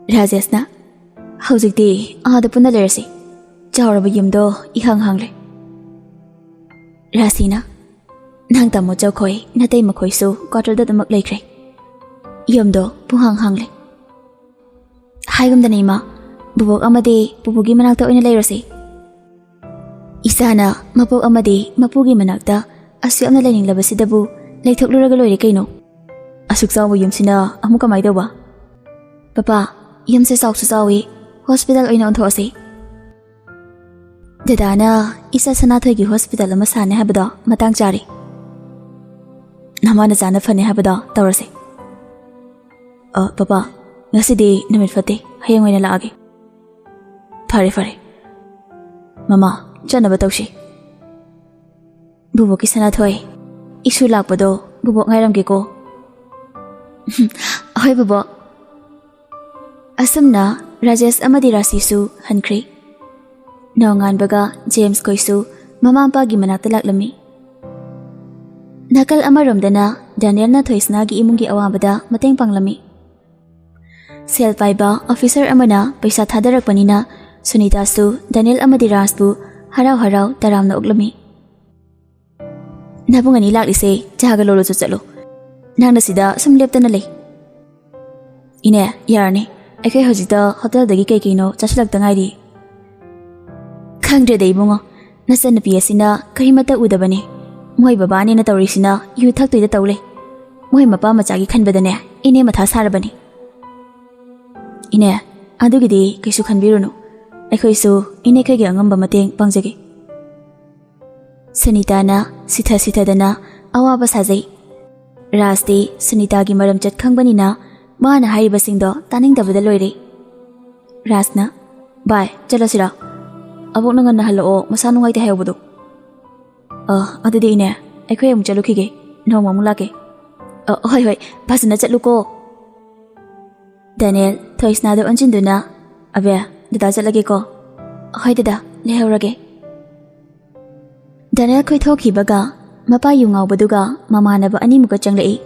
Rajesna Howjikti aada punna lerasi Chawraba yumdo ihang hangle Rasina Nang tamo chawkhoi natay makhoi su quarter da damak laikre Yumdo puhang hangle Haigumda nima bubok amadi bubugi manakta oina lairasi Isana mapok amadi mapugi manakta asyamna laininglabasidabu laithokluраga loire kaino Asuk sawu yumsina amuka maidawa Papa yumse sauksu sawi hospital oina onthoasi Dadana isa sanathoi gi hospital ama sane habada matang chari Namana jana phane habada tawrase Papa ngasidi namit fate hayang oina laage Fare Mama chana batawshi Bubo ki sanathoi isu lakpado bubo ngairam ge ko Hoy bubo Asumna Rajesh amadi Rasisu hankri Nawangan baga James koisu mama ampa gi manakta laklami Nakal amaromdana Daniel na thoisna gi imungi awabada mateng panglami Sel paiba officer amana paisa thadarakpanina Sunita su Daniel amadi Rasbu harau taramna uglami Nabungani laklise jaga lolo chalo Nangna sida sum leptana lei Ine yarani Akai hojita hotel dagi kay-kino chasilagta ngairi. Khangdre da ibungo, nasan na piyasina karimata udabani. Moy babani na tawrisina yu thaktoy da tawle. Moy mapa machagi khanbadane ine matha sarabani. Ine, adugidi kaisu khanbiruno. Akoisu ine kaygi angamba mateng pangjagi. Sunita na sitha dana awaba sajai. Rasti Sunita gi maram chat khangbani na Mana hari basingdo taning dabada loire. Rasna, bye, chalasira. Abok nangan na halo masa nungai te hayobodo. Adudi ine, aikoy amuk chalukige, nong mamulake. Hoy, pasana chatluko. Daniel, thoisna do anjinduna. Abe, dada chalage ko. Hoy dada, lehaurage. Daniel koy thoki baga, mapa yungaw baduga, mamanaba animuka changlai.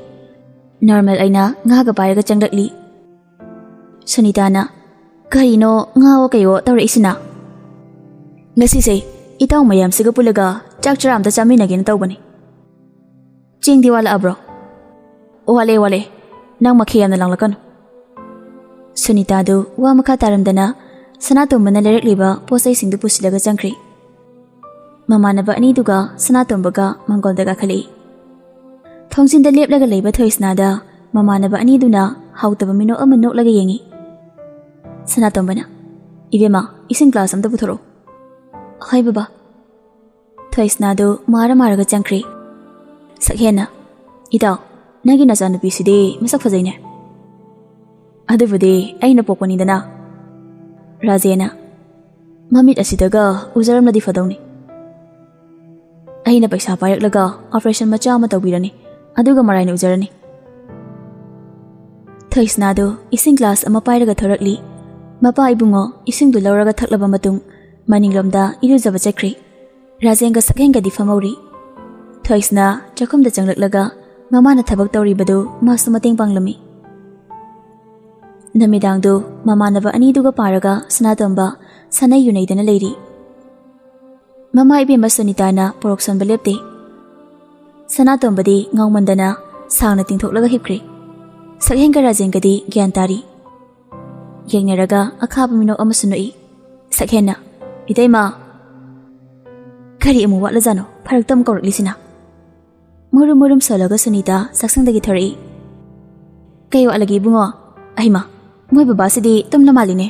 Normal aina ngaga payraga changlakli Sunita na Karino ngawa kayo tawra isina Ngasise itaw mayam siga pulaga chakcharam ta chaminagin tawbani Chingdi wala abro Wale nang makhiyam na lang lakan Sunita do wa makataramdana sanatom na larakliba posay singdu pusilaga changkri Mamanaba ani duga sanatom baga mangoldaga khali Thongsin da leplaga leiba thoisnada mamanaba aniduna hautaba mino ama noklaga yengi Sanatombana Ibema ising class amta puthoro Hay baba Thoisnado maraga changkri Sakhena Itaw nagi nachanupi sidi masak fajaine Adubudi aina pokoni dana Rajena Mamit asidaga ujaramnadi fadawni Aina paisa payraklaga operation macha ama tawbirani Aduga maraina ujarani Thoisnado ising class ama pairaga thorakli Mapa ibungo ising du lauraga thaklaba matung maninglomda irujaba chakri Rajenga sakhenga di famawri Thoisna chakumda changlaklaga mamana thabak tawribadu masu mateng panglami Namidangdu mamanaba aniduga paraga sanatomba sanay yunaydana leiri Mama ibema Sunitana poroksanba lepte Sanatombadi ngawmandana sangna tingthoklaga hipkri Sakhenga Rajengadi gyantari Yengnaraga akhaba mino amasunoi Sakhena Itaima Kari amu watlajano pharaktam kawraklisina Murum solaga Sunita saksangdagi thari Kayo alagi bungo Ahima Moy babasidi tumna maline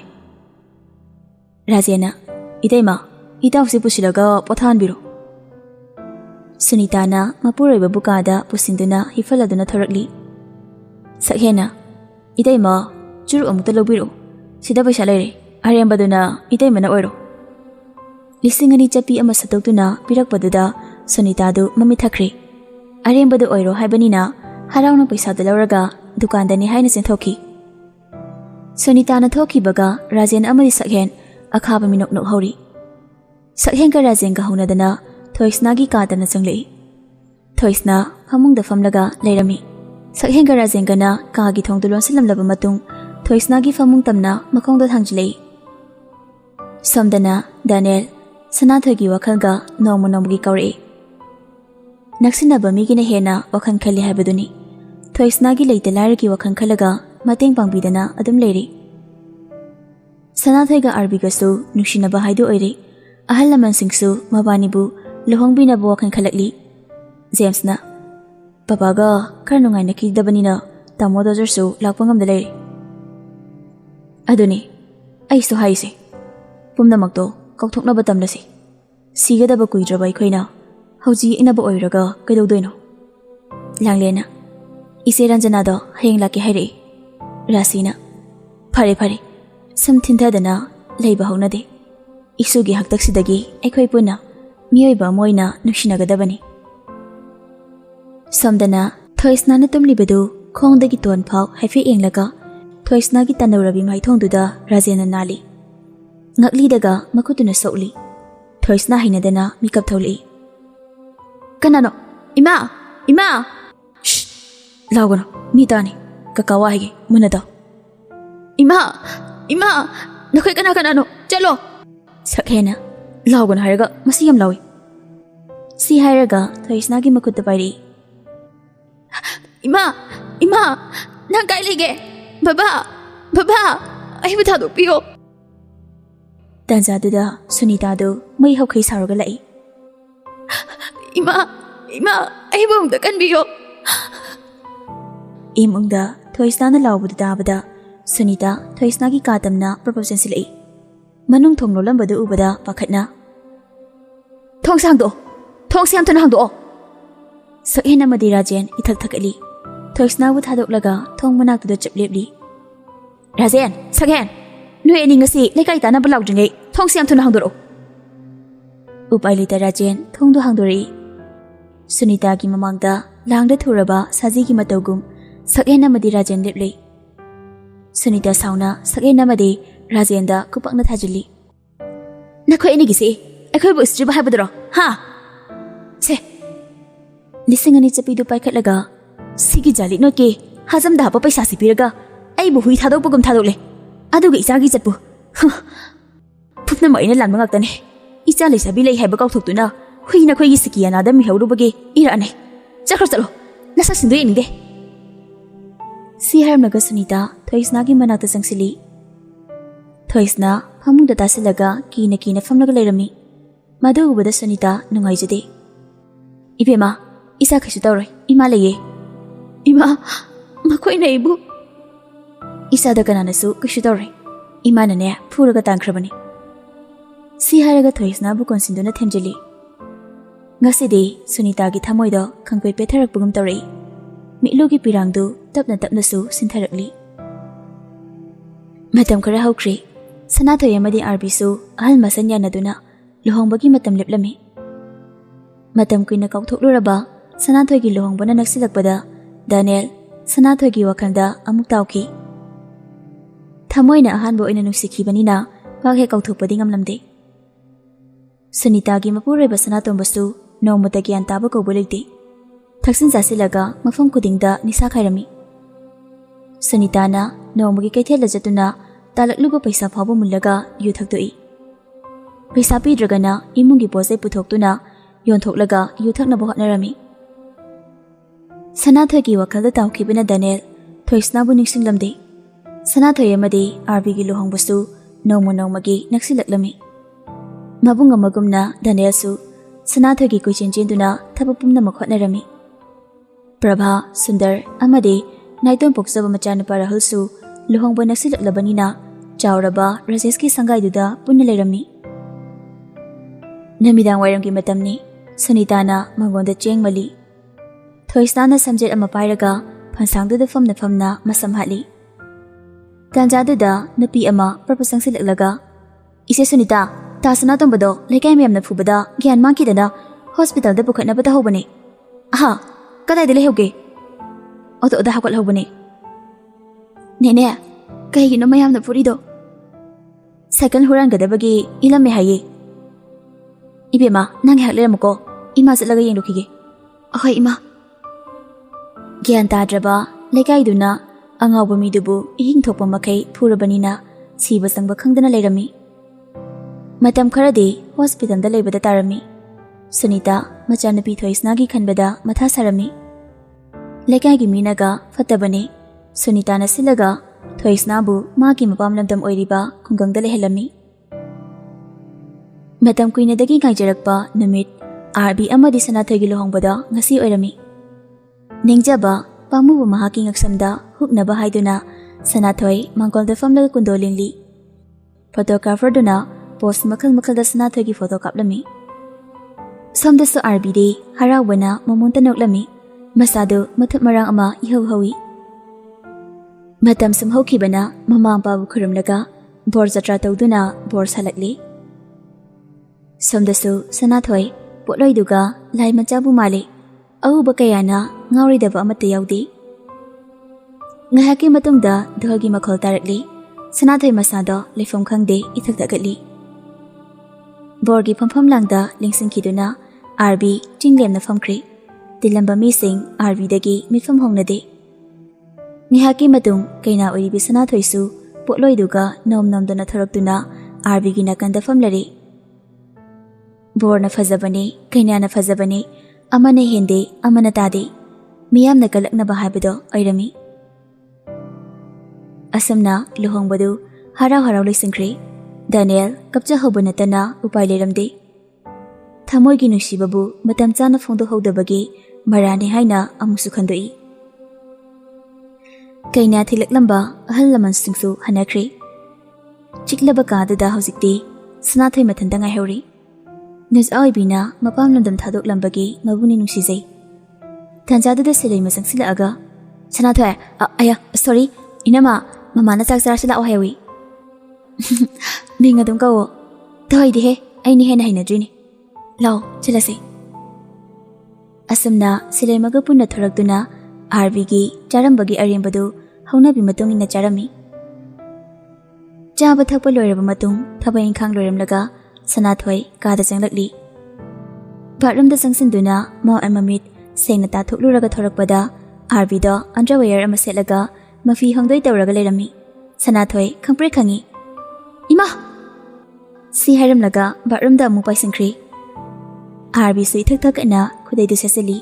Rajena Itaima Itawsi pusilaga pothanbiro Sunita na mapuroiba bukada pusinduna hifaladuna thorakli Sakhena Itaima churu amukta lobiro Sida paisa laire arembaduna itaimana oiro Lisingani chapi ama satoktuna pirakpaduda Sunita du mami thakri Arembadu oiro haibanina harauna paisa da lauraga dukandani haina senthoki Sunita na thoki baga Rajen amadi Sakhen akhaba minok nok hori Sakhen ka Rajen ka hunadana Thoisna gi kadana changlei Thoisna famungda famlaga leirami Sakhen ka Rajen kana ka gi thongdulon silamlaba matung Thoisnagi famung tamna makongda thangjilei. Somdana Daniel Sanathoi wakhalga nongmo nonggi kauri. Naksinaba migina hena wakhan khali haibaduni. Thoisnagi leite lairgi wakhan khalaga mateng pangbidana adum leiri. Sanathoi ga arbigasu nuksinaba haidu oiri. Ahal laman singsu mabanibu luhongbinabu wakhan khalakli. James na Papa ga karnungai nakidabani tamo dozarsu lakpangamda leiri. Aduni aisu haise. Pumnamakto kauthoknaba tamlasi. Sigadaba kuidraba ikhoina hauji inaba oiraga kaidaudoino. Langlena Ise Ranjanado hayeng laki hairi. Rasina Phare phare sam thintadana leiba haunade. Isugi haktaksidagi aikhoi puna miyoiba moina nuksinagadabani. Somdana Thoisnana tumlibedu khongdagi ton phau haife englaga Thoisnagi tanawrabi maithongduda Rajena nali. Ngakli daga makutuna sokli. Thoisna hinadana mikap tholi. Kanano? Ima! Ima! Shh! Lawgono, mitani. Kakawahige, munada. Ima! Ima! Nakoy kanano? Chalo! Sakhena. Lawgono haraga, masiyam lawi. Si haraga, Thoisnagi makutta pairi. Ima! Ima! Nang kailige! Baba! Baba! Ay bitado piyo! Tanzaduda Sunitado may hawkay saroga lai. Ima! Ima! Ay bumda kanbiyo! Imungda Thoisna na lawbuda dabada Sunita Thoisnagi katam na proposal silai. Manung thong lolam bada ubada pakat na. Thong sangdo! Thong siyam to na hangdo! Sakhena madirajen ithak-thakali. Thoisna wuthadok laga thong manaktuda chaplipli. Rajen! Sakhen! Nui ani ngasi lekai tana balaw jingay thong siyam to na hangdoro. Upay lita Rajen thong do hangdori. Sunita gi mamangda langda thuraba saji gi matawgum Sakhena madi Rajen lipli. Sunita sauna Sakhena madi Rajen da kupakna thajili. Nakhoi ani gisi akhoi bu istriba haibadro ha se lisingani chapidu paikhat laga sigi jali no ke hazam da pa paisa sipiraga ai bu hui thadok pagum thadokle aduga isagi chatpu phupna maina lanma ngaktane icha leisabi lei haiba kauthoktuna huina khoigi sikiana da mi haurubage irane chakhar chalo nasa sindu enide si harmaga Sunita Thoisna gi manakta sangsili. Thoisna phamungda tasilaga kina famlaga leirami. Madu ubada Sunita nungaijade. Ibema isa khasu tawroi ima leye. Ima makoina ibu isa da kananasu khasu tawroi ima nane phuraga tangkhrabani. Si haraga Thoisna bu konsinduna themjili. Ngasidi Sunita gi thamoida khangpei petharak pugum tawrei. Milugi pirangdu tapna su sintharakli. Matam khara haukri Sanathoi amadi arbisu ahal masanya naduna luhongbagi matam leplami. Matam kuina kauthoklaraba Sanathoi gi luhongbana naksilakpada Daniel Sanathoi gi wakalda amuk tawki. Thamoina ahanbo oina nuksikibanina waghe kauthokpadi ngamlamde. Sunita gi mapureba Sanatombasu nongmata gyan taba kaubolegde. Thaksin jasilaga mafam kudingda nisa khairami. Sunita na nongmagi kaithela jatuna talakluba paisa phabo mullaga yu thakdoi. Paisa pidragana imungi posai puthoktuna yonthoklaga yu thaknaba hotnarami. Sanathoi gi wakalda tawkhibina Daniel Thoisna bu ningsinglamde. Sanathoi amadi RB gi luhongbasu nongmagi naksilaklami. Mabunga magumna Daniel su Sanathoi gi kuichenjenduna thapapumna makhotnarami. Prabha Sundar amadi Naiton poksaba machanapa Rahul su luhongba naksilaklabanina chawraba Rajesh ki sangai duda punna leirami. Namidang wairam ki matamni Sunita na mangonda chengmali. Thoisna na samjet ama pairaga phansangduda famna masam hali. Tanjaduda napi ama propasang silaklaga ise Sunita ta Sanatombodo lekai mayamna phubada gyan mangkidana hospital da pukhatnaba ta hobani. Aha kadai de lehauge oto da hakal hobani. Nene kaigino mayamna purido cycle huran gadabagi ilame haye. Ibema nang hakleramko ima satlaga yenglukige. Ahai ima gyan tadraba lekai duna ꯑꯉꯥꯎꯕ ꯃꯤꯗꯨꯕꯨ ꯏꯍꯤꯡ ꯊꯣꯛꯄ ꯃꯈꯩ ꯐꯨꯔꯕꯅꯤꯅ ꯁꯤꯕ ꯆꯪꯕ ꯈꯪꯗꯅ ꯂꯩꯔꯝꯃꯤ꯫ ꯃꯇꯝ ꯈꯔꯗꯤ ꯍꯣꯁꯄꯤꯇꯥꯜꯗ ꯂꯩꯕꯗ ꯇꯥꯔꯝꯃꯤ꯫ ꯁꯨꯅꯤꯇꯥ ꯃꯆꯥꯅꯨꯄꯤ ꯊꯣꯏꯁꯅꯥꯒꯤ ꯈꯟꯕꯗ ꯃꯊꯥ ꯁꯥꯔꯝꯃꯤ꯫ ꯂꯩꯀꯥꯏꯒꯤ ꯃꯤꯅꯒ ꯐꯠꯇꯕꯅꯤ, ꯁꯨꯅꯤꯇꯥꯅ ꯁꯤꯜꯂꯒ ꯊꯣꯏꯁꯅꯥꯕꯨ ꯃꯥꯒꯤ ꯃꯄꯥꯝ ꯂꯝꯗꯝ ꯑꯣꯏꯔꯤꯕ ꯈꯨꯡꯒꯪꯗ ꯂꯩꯍꯜꯂꯝꯃꯤ꯫ ꯃꯇꯝ ꯀꯨꯏꯅꯗꯒꯤ ꯉꯥꯏꯖꯔꯛꯄ ꯅꯨꯃꯤꯠ ꯑꯥꯔꯕꯤ ꯑꯃꯗꯤ ꯁꯅꯥꯊꯣꯏꯒꯤ ꯂꯨꯍꯣꯡꯕꯗ ꯉꯁꯤ ꯑꯣꯏꯔꯝꯃꯤ꯫ ꯅꯤꯡꯖꯕ ꯄꯥꯝꯃꯨꯕ ꯃꯍꯥꯛꯀꯤ ꯉꯛꯁꯝꯗ ꯍꯨꯛꯅꯕ ꯍꯥꯏꯗꯨꯅ ꯁꯅꯥꯊꯣꯏ ꯃꯥꯡꯒꯣꯜꯗ ꯐꯝꯂꯒ ꯀꯨꯟꯗꯣ ꯂꯦꯡꯂꯤ꯫ ꯐꯣꯇꯣꯒ꯭ꯔꯥꯐꯔꯗꯨꯅ ꯄꯣꯁ ꯃꯈꯜ ꯃꯈꯜꯗ ꯁꯅꯥꯊꯣꯏꯒꯤ ꯐꯣꯇꯣ ꯀꯥꯞꯂꯝꯃꯤ꯫ ꯁꯣꯝꯗꯁꯨ ꯑꯥꯔꯕꯤꯗꯤ ꯍꯔꯥꯎꯕꯅ ꯃꯃꯣꯟꯇ ꯅꯣꯛꯂꯝꯃꯤ꯫ ꯃꯁꯥꯗꯨ ꯃꯊꯨꯞ ꯃꯔꯥꯡ ꯑꯃ ꯏꯍꯧ ꯍꯧꯏ꯫ ꯃꯇꯝ ꯁꯨꯝ ꯍꯧꯈꯤꯕꯅ ꯃꯃꯥ ꯃꯄꯥꯕꯨ ꯈꯨꯔꯨꯝꯂꯒ ꯕꯣꯔ ꯖꯇ꯭ꯔꯥ ꯇꯧꯗꯨꯅ ꯕꯣꯔ ꯁꯥꯜꯂꯛꯂꯤ꯫ ꯁꯣꯝꯗꯁꯨ ꯁꯅꯥꯊꯣꯏ ꯄꯣꯠꯂꯣꯏꯗꯨꯒ ꯂꯥꯏ ꯃꯆꯥꯕꯨ ꯃꯥꯜꯂꯤ꯫ ꯑꯎꯕ ꯀꯌꯥꯅ ꯉꯥꯎꯔꯣꯏꯗꯕ ꯑꯃꯠꯇ ꯌꯥꯎꯗꯦ꯫ ꯉꯥꯏꯍꯥꯛꯀꯤ ꯃꯇꯨꯡꯗ ꯙꯣꯜꯒꯤ ꯃꯈꯣꯜ ꯇꯥꯔꯛꯂꯤ꯫ ꯁꯅꯥꯊꯣꯏ ꯃꯁꯥꯗꯣ ꯂꯩꯐꯝ ꯈꯪꯗꯦ ꯏꯊꯛ ꯊꯛꯒꯠꯂꯤ꯫ ꯕꯣꯔꯒꯤ ꯐꯝꯐꯝꯂꯥꯡꯗ ꯂꯦꯡꯁꯤꯟꯈꯤꯗꯨꯅ ꯑꯥꯔꯕꯤ ꯆꯤꯡꯂꯦꯝꯅ ꯐꯝꯈ꯭ꯔꯤ꯫ ꯇꯤꯜꯂꯝꯕ ꯃꯤꯁꯤꯡ ꯑꯥꯔꯕꯤꯗꯒꯤ ꯃꯤꯠꯐꯝ ꯍꯣꯡꯅꯗꯦ꯫ ꯉꯥꯏꯍꯥꯛꯀꯤ ꯃꯇꯨꯡ ꯀꯩꯅꯥ ꯑꯣꯏꯔꯤꯕꯤ ꯁꯅꯥꯊꯣꯏꯁꯨ ꯄꯣꯠꯂꯣꯏꯗꯨꯒ ꯅꯣꯝ ꯅꯣꯝꯗꯨꯅ ꯊꯣꯔꯛꯇꯨꯅ ꯑꯥꯔꯕꯤꯒꯤ ꯅꯥꯀꯟꯗ ꯐꯝꯂꯔꯤ꯫ ꯕꯣꯔꯅ ꯐꯖꯕꯅꯤ, ꯀꯩꯅꯥꯅ ꯐꯖꯕꯅꯤ, ꯑꯃꯅ ꯍꯦꯟꯗꯦ ꯑꯃꯅ ꯇꯥꯗꯦ, ꯃꯤꯌꯥꯝꯅ ꯀꯜꯂꯛꯅꯕ ꯍꯥꯏꯕꯗꯣ ꯑꯣꯏꯔꯝꯃꯤ꯫ ꯑꯁꯨꯝꯅ ꯂꯨꯍꯣꯡꯕꯗꯨ ꯍꯔꯥꯎ ꯍꯔꯥꯎ ꯂꯣꯏꯁꯤꯟꯈ꯭ꯔꯦ꯫ ꯗꯥꯅꯤꯌꯦꯜ ꯀꯞꯆꯍꯧꯕ ꯅꯠꯇꯅ ꯎꯄꯥꯏ ꯂꯩꯔꯝꯗꯦ꯫ ꯊꯃꯣꯏꯒꯤ ꯅꯨꯡꯁꯤꯕꯕꯨ ꯃꯇꯝ ꯆꯥꯅ ꯐꯣꯡꯗꯣꯛꯍꯧꯗꯕꯒꯤ ꯃꯔꯥꯅꯤ ꯍꯥꯏꯅ ꯑꯃꯨꯛꯁꯨ ꯈꯟꯗꯣꯛꯏ꯫ ꯀꯩꯅꯥ ꯊꯤꯂꯛꯂꯝꯕ ꯑꯍꯜ ꯂꯃꯟꯁꯤꯡꯁꯨ ꯍꯟꯅꯈ꯭ꯔꯦ꯫ ꯆꯤꯛꯂꯕ ꯀꯥꯗꯨꯗ ꯍꯧꯖꯤꯛꯇꯤ ꯁꯅꯥꯊꯣꯏ ꯃꯊꯟꯇ ꯉꯥꯏꯍꯧꯔꯤ꯫ ꯅꯨꯆꯥ ꯑꯣꯏꯕꯤꯅ ꯃꯄꯥꯝ ꯂꯝꯗꯝ ꯊꯥꯗꯣꯛꯂꯝꯕꯒꯤ ꯃꯕꯨꯛꯅꯤꯡ ꯅꯨꯡꯁꯤꯖꯩ꯫ ꯇꯥꯟꯖꯥꯗꯨꯗ ꯁꯤꯂꯩꯃ ꯆꯪꯁꯤꯜꯂꯛꯑꯒ, ꯁꯅꯥꯊꯣꯏ, ꯑꯌꯥ ꯁꯣꯔꯤ, ꯏꯅꯝꯃ, ꯃꯃꯥꯅ ꯆꯥꯛ ꯆꯥꯔꯁꯤ ꯂꯥꯛꯑꯣ ꯍꯥꯏꯋꯤ꯫ ꯃꯤꯡ ꯑꯗꯨꯝ ꯀꯧꯋꯣ꯫ ꯇꯧꯍꯩꯗꯦꯍꯦ, ꯑꯩꯅ ꯍꯦꯟꯅ ꯍꯩꯅꯗ꯭ꯔꯤꯅꯤ꯫ ꯂꯥꯎ ꯆꯠꯂꯁꯤ꯫ ꯑꯁꯨꯝꯅ ꯁꯤꯂꯩꯃꯒ ꯄꯨꯟꯅ ꯊꯣꯔꯛꯇꯨꯅ ꯑꯥꯔꯕꯤꯒꯤ ꯆꯥꯔꯝꯕꯒꯤ ꯑꯔꯦꯝꯕꯗꯨ ꯍꯧꯅꯕꯤ ꯃꯇꯨꯡ ꯏꯟꯅ ꯆꯥꯔꯝꯃꯤ꯫ ꯆꯥꯕ ꯊꯛꯄ ꯂꯣꯏꯔꯕ ꯃꯇꯨꯡ ꯊꯕꯛ ꯏꯪꯈꯥꯡ ꯂꯣꯏꯔꯝꯂꯒ ꯁꯅꯥꯊꯣꯏ ꯀꯥꯗ ꯆꯪꯂꯛꯂꯤ꯫ ꯕꯥꯠꯔꯨꯝꯗ ꯆꯪꯁꯤꯟꯗꯨꯅ ꯃꯃꯤꯠ ꯁꯦꯡꯅ ꯇꯥꯊꯣꯛꯂꯨꯔꯒ ꯊꯣꯔꯛꯄꯗ ꯑꯥꯔꯕꯤꯗꯣ ꯑꯟꯗꯔꯋꯦꯌꯔ ꯑꯃ ꯁꯦꯠꯂꯒ ꯃꯐꯤ ꯍꯣꯡꯗꯣꯏ ꯇꯧꯔꯒ ꯂꯩꯔꯝꯃꯤ꯫ ꯁꯅꯥꯊꯣꯏ ꯈꯪꯄ꯭ꯔꯦꯛ ꯈꯪꯉꯤ꯫ ꯏꯃꯥ! ꯁꯤ ꯍꯥꯏꯔꯝꯂꯒ ꯕꯥꯠꯔꯨꯝꯗ ꯑꯃꯨꯛ ꯄꯥꯏꯁꯤꯟꯈ꯭ꯔꯤ꯫ ꯑꯥꯔꯕꯤꯁꯨ ꯏꯊꯛ ꯊꯛꯀꯠꯅ ꯈꯨꯗꯩꯗꯨ ꯁꯦꯠꯆꯤꯜꯂꯤ꯫